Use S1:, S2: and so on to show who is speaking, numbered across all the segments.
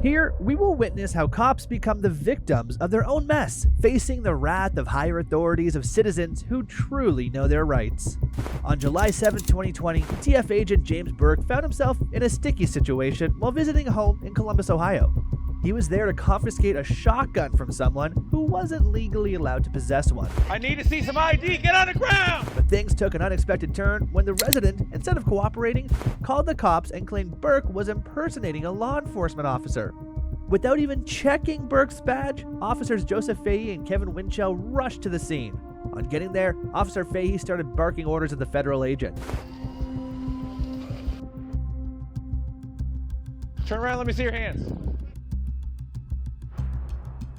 S1: Here, we will witness how cops become the victims of their own mess, facing the wrath of higher authorities of citizens who truly know their rights. On July 7, 2020, TF agent James Burke found himself in a sticky situation while visiting a home in Columbus, Ohio. He was there to confiscate a shotgun from someone who wasn't legally allowed to possess one.
S2: I need to see some ID, get on the ground!
S1: But things took an unexpected turn when the resident, instead of cooperating, called the cops and claimed Burke was impersonating a law enforcement officer. Without even checking Burke's badge, officers Joseph Fahey and Kevin Winchell rushed to the scene. On getting there, Officer Fahey started barking orders at the federal agent.
S2: Turn around, let me see your hands.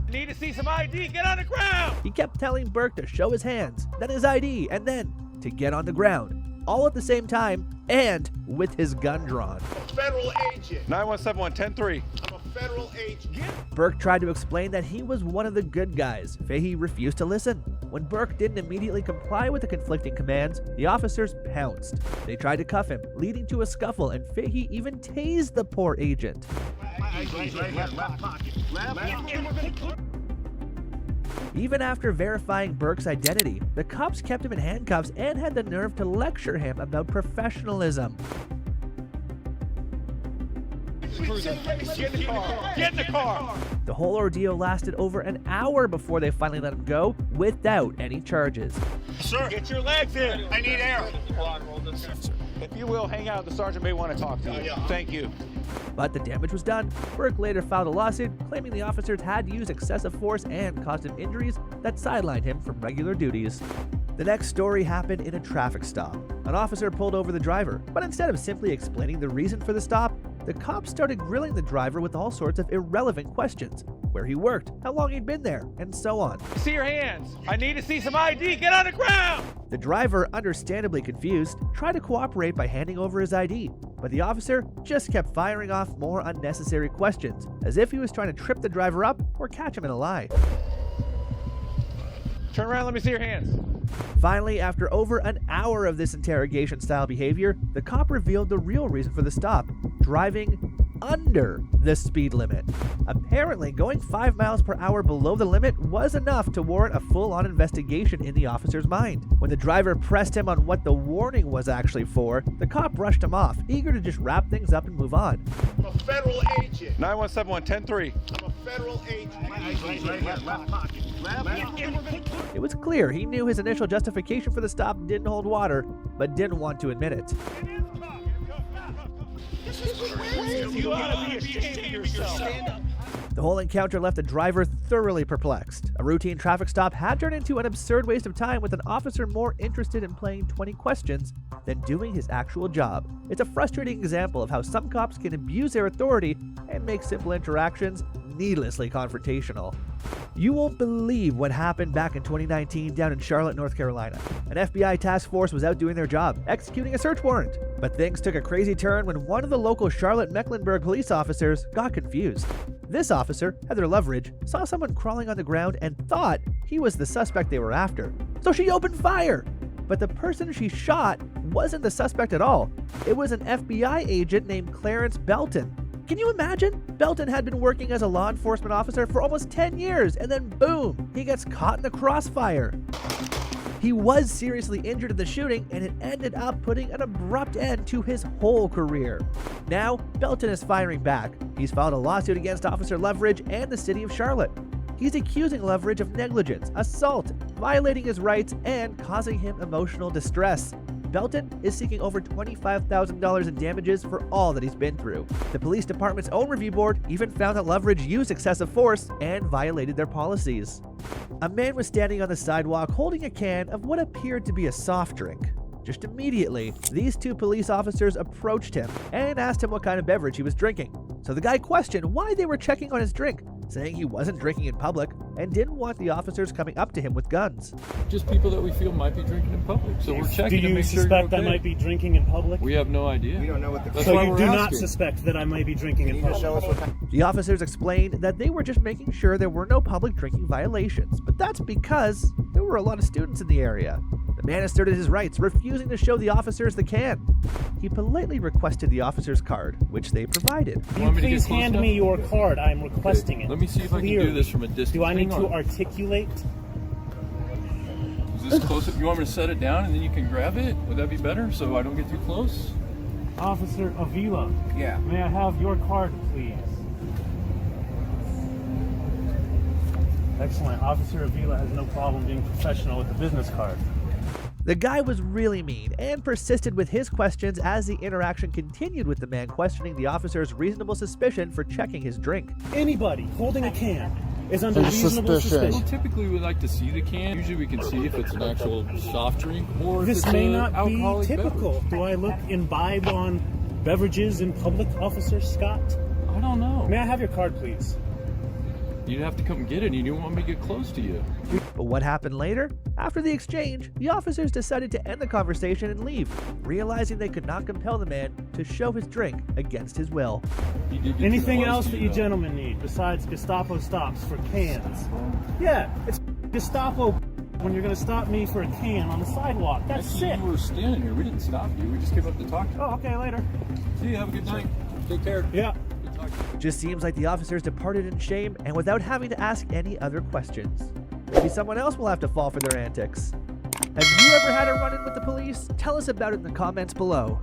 S2: I need to see some ID, get on the ground!
S1: He kept telling Burke to show his hands, then his ID, and then to get on the ground, all at the same time and with his gun drawn.
S3: I'm a federal agent.
S2: 9171-103.
S3: I'm a federal agent.
S1: Burke tried to explain that he was one of the good guys. Fahey refused to listen. When Burke didn't immediately comply with the conflicting commands, the officers pounced. They tried to cuff him, leading to a scuffle, and Fahey even tased the poor agent. Even after verifying Burke's identity, the cops kept him in handcuffs and had the nerve to lecture him about professionalism.
S2: Get in the car! Get in the car!
S1: The whole ordeal lasted over an hour before they finally let him go without any charges.
S3: Sir,
S2: Get your legs in!
S3: I need air.
S2: If you will, hang out. The sergeant may want to talk to you.
S3: Yeah.
S2: Thank you.
S1: But the damage was done. Burke later filed a lawsuit claiming the officers had used excessive force and caused him injuries that sidelined him from regular duties. The next story happened in a traffic stop. An officer pulled over the driver, but instead of simply explaining the reason for the stop, the cops started grilling the driver with all sorts of irrelevant questions. Where he worked, how long he'd been there, and so on.
S2: See your hands. I need to see some ID, get on the ground!
S1: The driver, understandably confused, tried to cooperate by handing over his ID, but the officer just kept firing off more unnecessary questions, as if he was trying to trip the driver up or catch him in a lie.
S2: Turn around, let me see your hands.
S1: Finally, after over an hour of this interrogation-style behavior, the cop revealed the real reason for the stop: driving under the speed limit. Apparently, going 5 miles per hour below the limit was enough to warrant a full-on investigation in the officer's mind. When the driver pressed him on what the warning was actually for, the cop brushed him off, eager to just wrap things up and move on.
S3: I'm a federal agent.
S2: 9171-103.
S3: I'm a federal agent.
S1: It was clear he knew his initial justification for the stop didn't hold water, but didn't want to admit it.
S2: You ought to be ashamed of yourself.
S1: The whole encounter left the driver thoroughly perplexed. A routine traffic stop had turned into an absurd waste of time, with an officer more interested in playing 20 questions than doing his actual job. It's a frustrating example of how some cops can abuse their authority and make simple interactions needlessly confrontational. You won't believe what happened back in 2019 down in Charlotte, North Carolina. An FBI task force was out doing their job, executing a search warrant. But things took a crazy turn when one of the local Charlotte-Mecklenburg police officers got confused. This officer, Heather Loveridge, saw someone crawling on the ground and thought he was the suspect they were after. So she opened fire! But the person she shot wasn't the suspect at all. It was an FBI agent named Clarence Belton. Can you imagine? Belton had been working as a law enforcement officer for almost 10 years, and then boom, he gets caught in the crossfire. He was seriously injured in the shooting, and it ended up putting an abrupt end to his whole career. Now, Belton is firing back. He's filed a lawsuit against Officer Loveridge and the city of Charlotte. He's accusing Loveridge of negligence, assault, violating his rights, and causing him emotional distress. Belton is seeking over $25,000 in damages for all that he's been through. The police department's own review board even found that Loveridge used excessive force and violated their policies. A man was standing on the sidewalk holding a can of what appeared to be a soft drink. Just immediately, these two police officers approached him and asked him what kind of beverage he was drinking. So the guy questioned why they were checking on his drink, saying he wasn't drinking in public and didn't want the officers coming up to him with guns.
S4: Just people that we feel might be drinking in public. So we're checking to make sure
S5: Do you
S4: you're
S5: suspect
S4: okay.
S5: I might be drinking in public?
S4: We have no idea.
S3: We don't know what the...
S4: That's
S5: So
S4: why
S5: you
S4: we're
S5: do not
S4: asking.
S5: suspect that I might be drinking in public?
S3: Show us what kind...
S1: The officers explained that they were just making sure there were no public drinking violations, but that's because there were a lot of students in the area. The Man asserted his rights, refusing to show the officers the can. He politely requested the officer's card, which they provided.
S5: Can you please hand me your card? I'm requesting it.
S4: Let me see if I can do this from a distance.
S5: Do I need
S4: Hang
S5: to
S4: on.
S5: articulate?
S4: Is this close? You want me to set it down and then you can grab it? Would that be better so I don't get too close?
S5: Officer Avila.
S4: Yeah.
S5: May I have your card, please? Excellent. Officer Avila has no problem being professional with the business card.
S1: The guy was really mean and persisted with his questions as the interaction continued, with the man questioning the officer's reasonable suspicion for checking his drink.
S5: Anybody holding a can is under reasonable
S4: Well,
S5: suspicion.
S4: typically we like to see the can. Usually we can see if it's an actual soft drink or if
S5: This
S4: it's
S5: may
S4: an
S5: not be
S4: alcoholic
S5: typical.
S4: beverage.
S5: Do I look imbibe on beverages in public, Officer Scott?
S4: I don't know.
S5: May I have your card, please?
S4: You'd have to come get it and you didn't want me to get close to you.
S1: But what happened later? After the exchange, the officers decided to end the conversation and leave, realizing they could not compel the man to show his drink against his will.
S4: You did get
S5: Anything
S4: too close
S5: else
S4: to
S5: that you
S4: though.
S5: gentlemen need besides Gestapo stops for cans? Yeah, it's Gestapo when you're going to stop me for a can on the sidewalk. That's
S4: Actually,
S5: sick.
S4: you were standing here. We didn't stop you. We just came up to talk to you.
S5: Oh, okay, later.
S4: See you. Have a good night. Take care.
S5: Yeah.
S4: Good talking to you.
S1: Just seems like the officers departed in shame and without having to ask any other questions. Maybe someone else will have to fall for their antics. Have you ever had a run-in with the police? Tell us about it in the comments below.